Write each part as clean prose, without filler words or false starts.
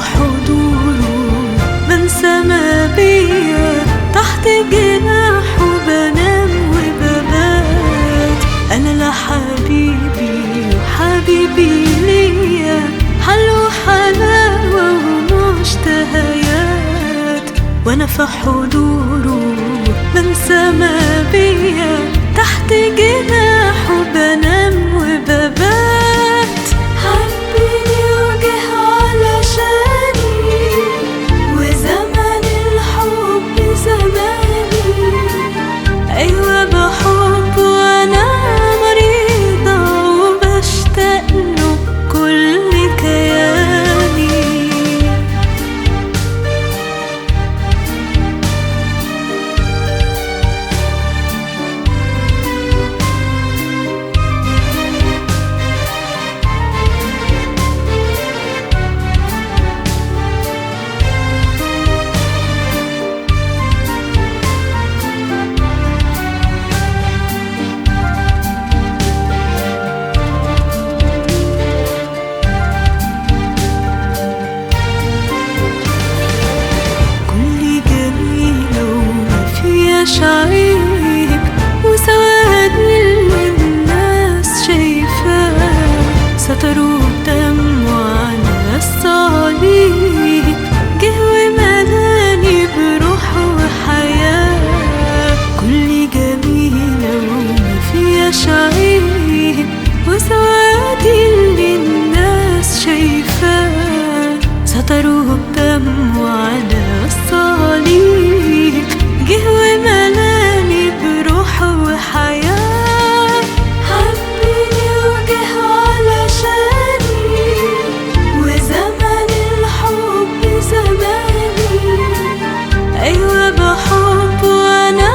حضوره بنسى ما بيا، تحت جناحه بنام وببات. أنا لحبيبي وحبيبي ليا حل وحلاوة ومشتهيات، وأنا في حضوره بنسى ما بيا، تحت جناحه بنام وببات. حبني وجه علشاني وزمن الحب زماني، أيوة بحب وأنا مريضة وبشتاق له كل كياني. عيب وسواد اللي الناس شايفاه، ستروا بدمه على الصليب، جه وملاني بروح وحياة. كل جميلة وما فيهاش عيب وسواد اللي الناس شايفاه، ستروا بدمه على الصليب، جه وملاني بروح وحياة. حبني وجه علشاني وزمن الحب زماني، أيوة بحب وأنا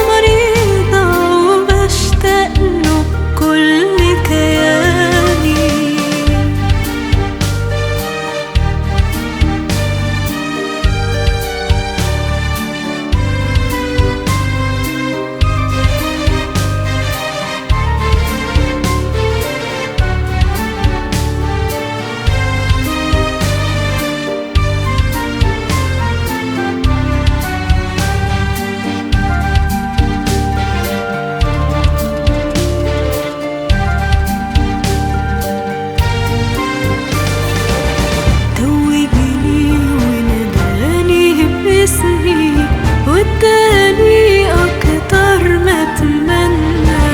مريضة وبشتاق له كل كياني. واداني أكتر ما أتمنى،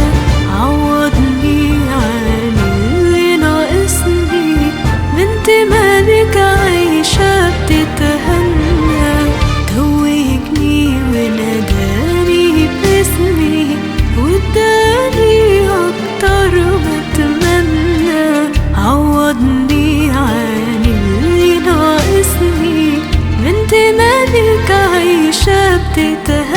عوضني عن اللي ناقصني، بنت ملك عايشة بتتهنى. توجني وناداني باسمي، واداني أكتر ما أتمنى، عوضني عن اللي ناقصني، بنت ملك عايشة بتتهنى.